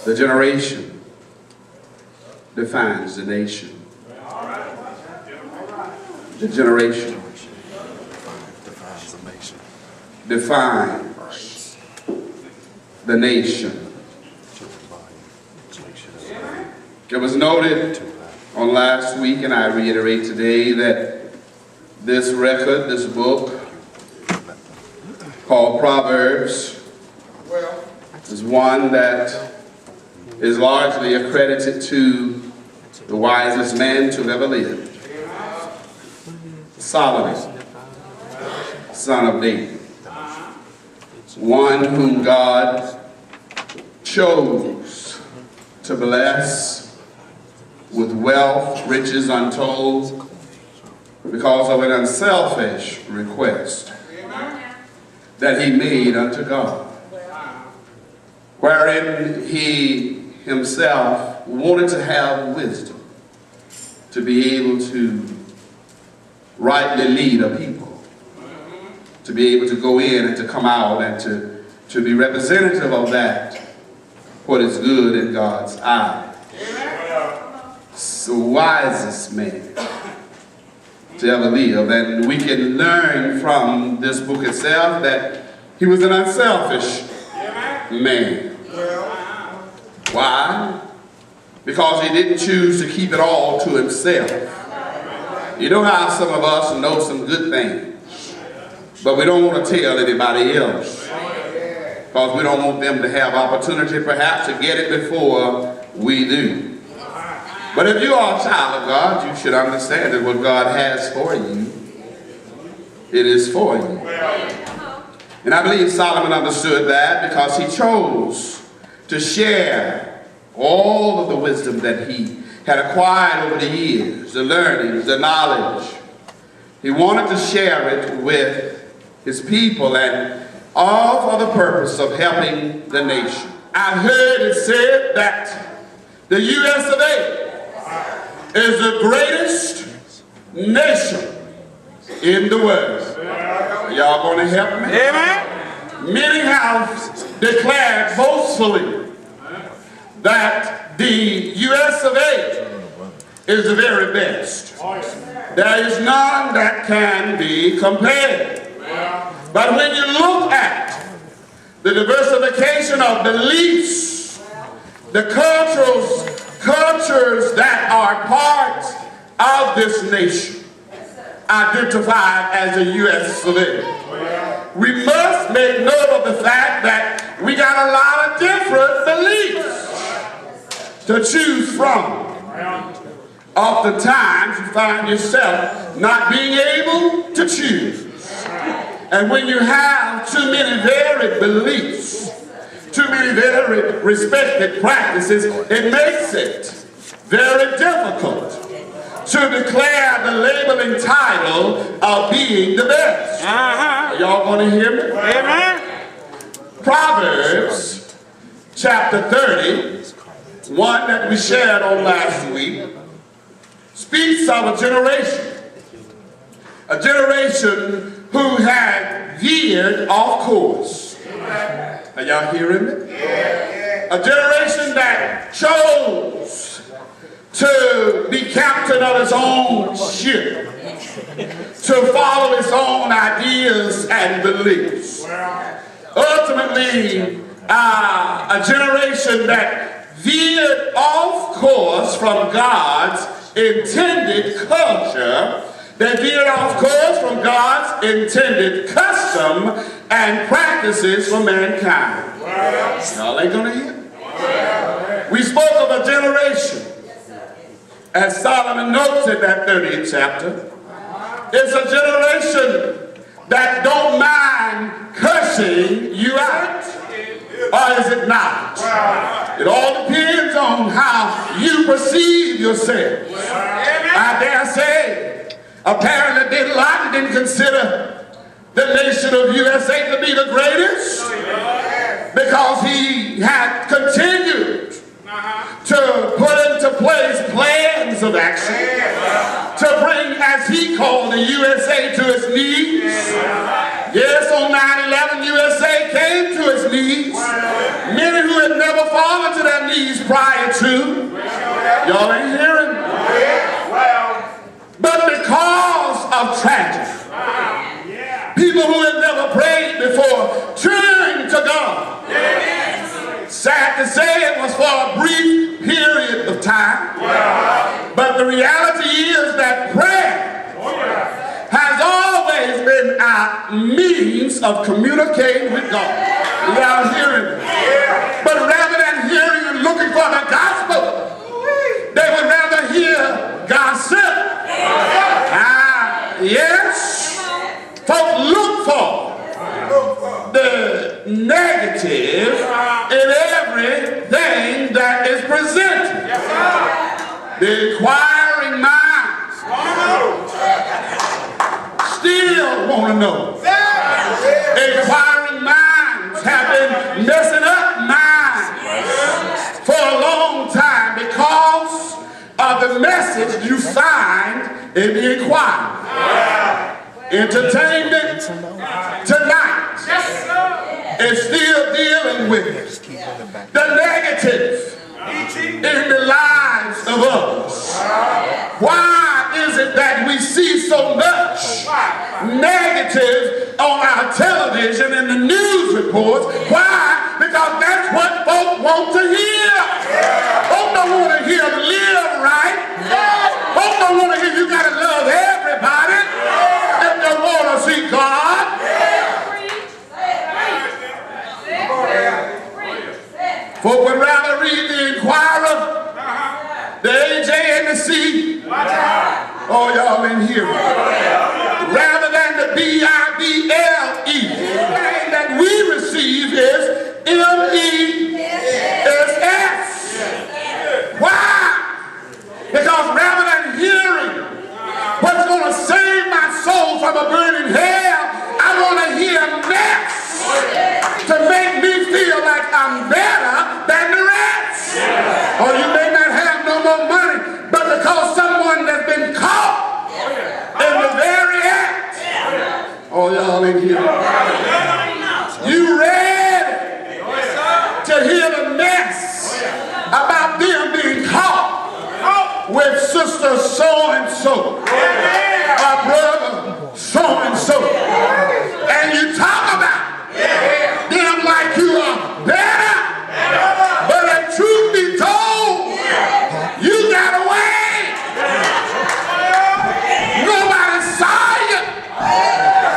The generation defines the nation. The generation defines the nation. It was noted on last week, and I reiterate today, that this record, this book called Proverbs, is one that is largely accredited to the wisest man to ever live, Solomon, son of David, one whom God chose to bless with wealth, riches untold, because of an unselfish request that he made unto God, wherein he himself wanted to have wisdom to be able to rightly lead a people, to be able to go in and to come out and to be representative of that, what is good in God's eye. The wisest man to ever live. And we can learn from this book itself that he was an unselfish man. Why? Because he didn't choose to keep it all to himself. You know how some of us know some good things, but we don't want to tell anybody else, because we don't want them to have opportunity perhaps to get it before we do. But if you are a child of God, you should understand that what God has for you, it is for you. And I believe Solomon understood that, because he chose to share all of the wisdom that he had acquired over the years, the learnings, the knowledge. He wanted to share it with his people, and all for the purpose of helping the nation. I've heard it said that the U.S. of A. is the greatest nation in the world. Y'all going to help me? Amen. Many have declared boastfully that the U.S. of A. is the very best. There is none that can be compared. But when you look at the diversification of beliefs, the cultures that are part of this nation, identified as the U.S. of A. We must make note of the fact that we got a lot of different beliefs to choose from. Oftentimes you find yourself not being able to choose. And when you have too many varied beliefs, too many very respected practices, it makes it very difficult to declare the labeling title of being the best. Y'all want to hear me? Amen. Proverbs chapter 30, one that we shared on last week, speaks of a generation who had veered off course. Are y'all hearing me? A generation that chose to be captain of its own ship, to follow its own ideas and beliefs. Ultimately, a generation that veered off course from God's intended culture, that veered off course from God's intended custom and practices for mankind. Y'all ain't gonna hear? We spoke of a generation, as Solomon notes in that 30th chapter. It's a generation that don't mind cursing you out. Or is it not? It all depends on how you perceive yourself. I dare say, apparently didn't consider the nation of USA to be the greatest, because he had continued to put into place plans of action to bring, as he called the USA, to its knees. Yes, on 9/11, USA came to its his knees. Many who had never fallen to their knees prior to. Y'all ain't hearing? But because of tragedy, people who had never prayed before turned to God. Sad to say, it was for a brief period of time. But the reality is that prayer has always been our means of communicating with God. Without hearing. But rather than hearing and looking for the gospel, they would rather hear gossip. Yes. Folks look for the negative in everything that is presented. The inquiring minds still want to know. Inquiring minds have been messing up minds for a long time because of the message you find in the inquiry. Entertainment tonight is still dealing with the negative in the lives of others. Why is it that we see so much negative on our television and the news reports? Why? Because that's what folks want to hear. Folks don't want to hear live right. Folks don't want to hear you got to love everybody if they want to see God. Folk would rather read the Inquirer, the AJ and the C. Oh, y'all in here. Rather than the Bible. The thing that we receive is MESS. Why? Because rather than hearing what's going to save my soul from a burning hell, I want to hear mess to make me feel like I'm better than the rest. Or you may not have no more money, but because someone that's been caught in the very act. Oh, y'all in here. You ready to hear the mess about them being caught with sister so-and-so, or brother so-and-so, and you talk about them like you are better, but the truth be told, you got away. Nobody saw you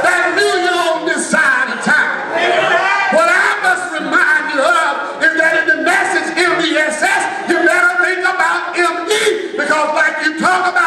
that knew you on this side of town. What I must remind you of is that in the message MBSS, you better think about ME, because like you talk about